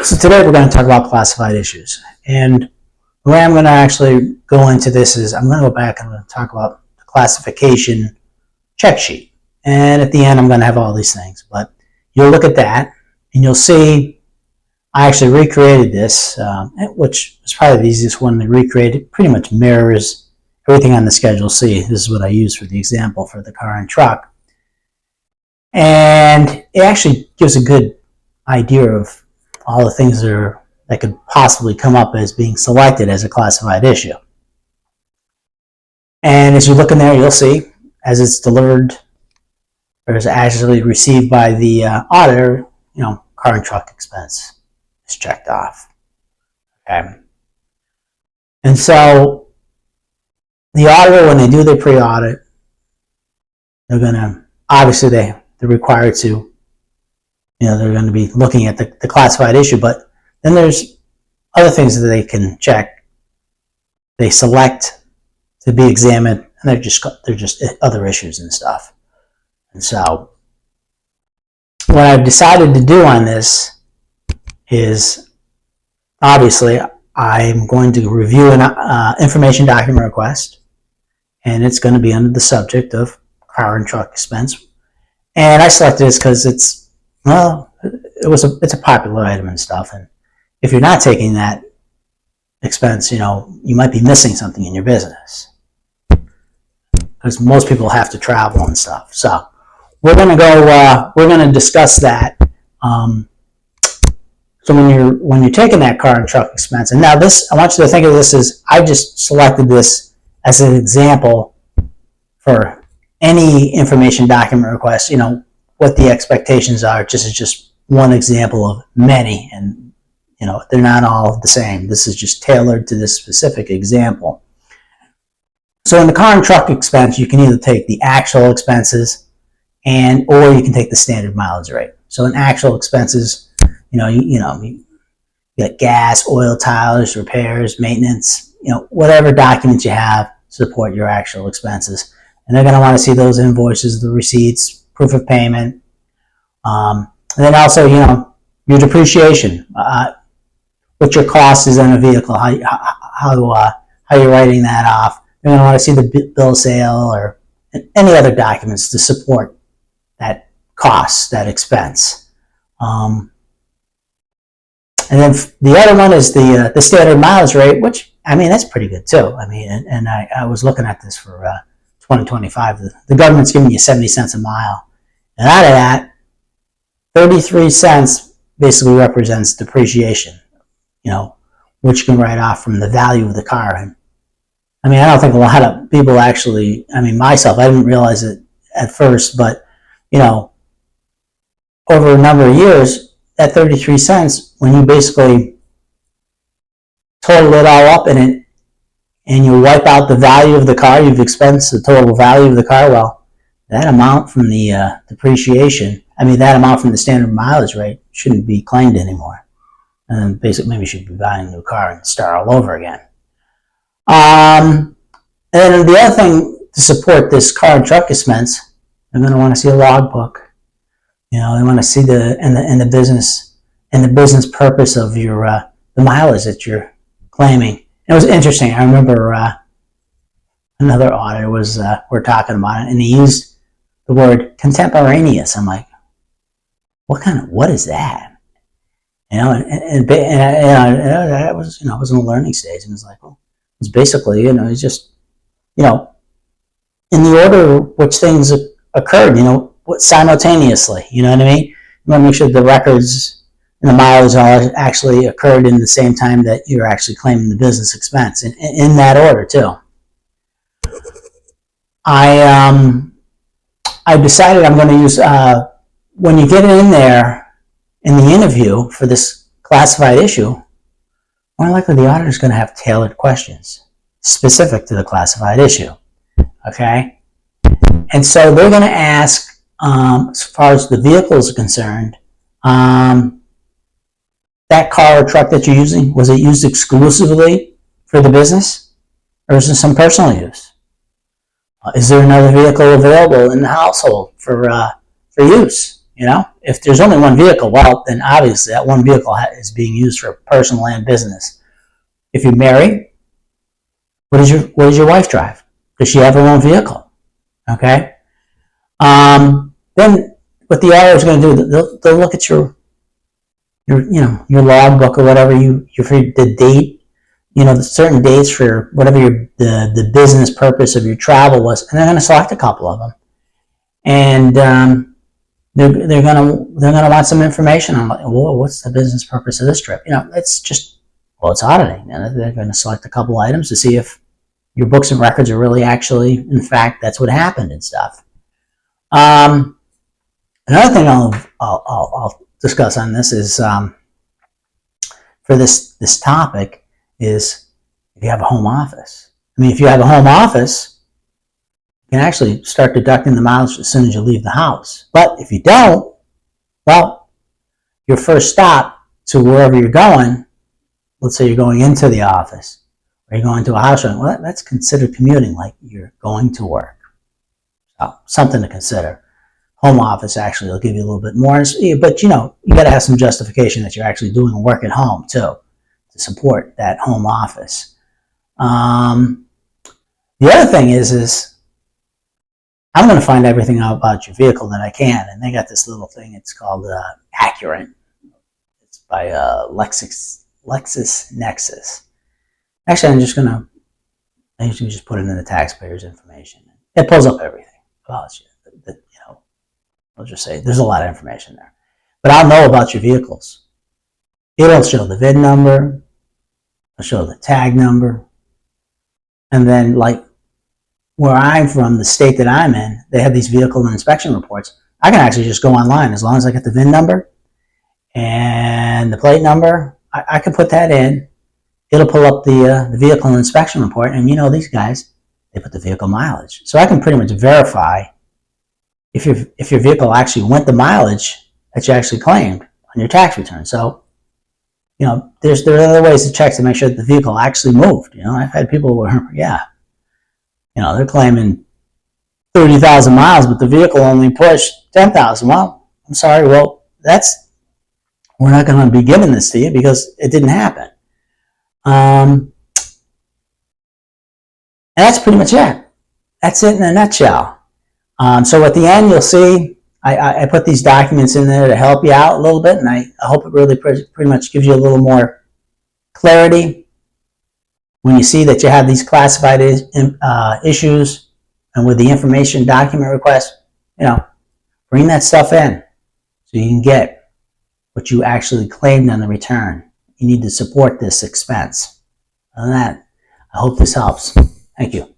So today we're going to talk about classified issues. And the way I'm going to actually go into this is I'm going to go back and I'm going to talk about the classification check sheet. And at the end, I'm going to have all these things. But you'll look at that and you'll see I actually recreated this, which is probably the easiest one to recreate. It pretty much mirrors everything on the Schedule C. This is what I use for the example for the car and truck. And it actually gives a good idea of all the things that could possibly come up as being selected as a classified issue. And as you look in there, you'll see as it's delivered or is actually received by the auditor, car and truck expense is checked off. Okay. And so the auditor, when they do their pre-audit, they're going to, obviously they're required to, they're going to be looking at the classified issue, but then there's other things that they can check. They select to be examined, and they're just other issues and stuff. And so what I've decided to do on this is, obviously, I'm going to review an information document request, and it's going to be under the subject of car and truck expense. And I selected this because it's a popular item and stuff. And if you're not taking that expense, you might be missing something in your business because most people have to travel and stuff. So we're going to discuss that. So when you're taking that car and truck expense, and now this, I want you to think of this as, I just selected this as an example for any information document request, what the expectations are. This is just one example of many, and they're not all the same. This is just tailored to this specific example. So in the car and truck expense, you can either take the actual expenses or you can take the standard mileage rate. So in actual expenses, you get gas, oil, tires, repairs, maintenance, whatever documents you have support your actual expenses. And they're going to want to see those invoices, the receipts, proof of payment, and then also, your depreciation, what your cost is on a vehicle, how you're writing that off. They're going to want to see the bill of sale or any other documents to support that cost, that expense. And then the other one is the standard mileage rate, which, that's pretty good too. And I was looking at this for 2025. The government's giving you 70 cents a mile. And out of that, 33 cents basically represents depreciation, which you can write off from the value of the car. And I don't think a lot of people actually, myself, I didn't realize it at first, but, over a number of years, that 33 cents, when you basically total it all up and you wipe out the value of the car, you've expensed the total value of the car, well, that amount from the depreciation, that amount from the standard mileage rate shouldn't be claimed anymore. And basically, maybe you should be buying a new car and start all over again. And then the other thing to support this car and truck expense, they're going to want to see a logbook. They want to see the business purpose of the mileage that you're claiming. And it was interesting. I remember another auditor we're talking about it, and he used the word contemporaneous. I'm like, what is that? And I was, I was in the learning stage, and it's like, well, it's basically, it's just, in the order which things occurred, simultaneously, you know what I mean? You want to make sure the records and the mileage all actually occurred in the same time that you're actually claiming the business expense, in that order too. I decided I'm going to use, when you get in there in the interview for this classified issue, more likely the auditor is going to have tailored questions specific to the classified issue. Okay? And so they're going to ask, as far as the vehicles are concerned, that car or truck that you're using, was it used exclusively for the business? Or is there some personal use? Is there another vehicle available in the household for use? If there's only one vehicle, well, then obviously that one vehicle is being used for personal and business. If you're married, what does your wife drive? Does she have her own vehicle? Okay. Then what the IRS is going to do, they'll look at your logbook or whatever the date, the certain dates for whatever the business purpose of your travel was, and they're going to select a couple of them, and they're gonna want some information on, well, what's the business purpose of this trip? It's just, well, it's auditing, and they're going to select a couple items to see if your books and records are really actually, in fact, that's what happened and stuff. Another thing I'll discuss on this is for this topic is if you have a home office. I mean, if you have a home office, you can actually start deducting the mileage as soon as you leave the house. But if you don't, well, your first stop to wherever you're going, let's say you're going into the office or you're going to a house showing, well, that's considered commuting, like you're going to work. So, something to consider. Home office actually will give you a little bit more, but you got to have some justification that you're actually doing work at home too to support that home office. The other thing is I'm going to find everything out about your vehicle that I can, and they got this little thing. It's called Accurate. It's by LexisNexis. Actually, I usually just put it in the taxpayer's information. It pulls up everything about you. I'll just say there's a lot of information there, but I'll know about your vehicles. It'll show the VIN number, it'll show the tag number, and then like where I'm from, the state that I'm in, they have these vehicle inspection reports. I can actually just go online as long as I get the VIN number and the plate number. I can put that in. It'll pull up the vehicle inspection report, and these guys, they put the vehicle mileage, so I can pretty much verify if your vehicle actually went the mileage that you actually claimed on your tax return. So, there are other ways to check to make sure that the vehicle actually moved. I've had people where, they're claiming 30,000 miles, but the vehicle only pushed 10,000. Well, I'm sorry. Well, we're not going to be giving this to you because it didn't happen. And that's pretty much it. That's it in a nutshell. So at the end, you'll see I put these documents in there to help you out a little bit, and I hope it really pretty much gives you a little more clarity when you see that you have these classified issues, and with the information document request, bring that stuff in so you can get what you actually claimed on the return. You need to support this expense. Other than that, I hope this helps. Thank you.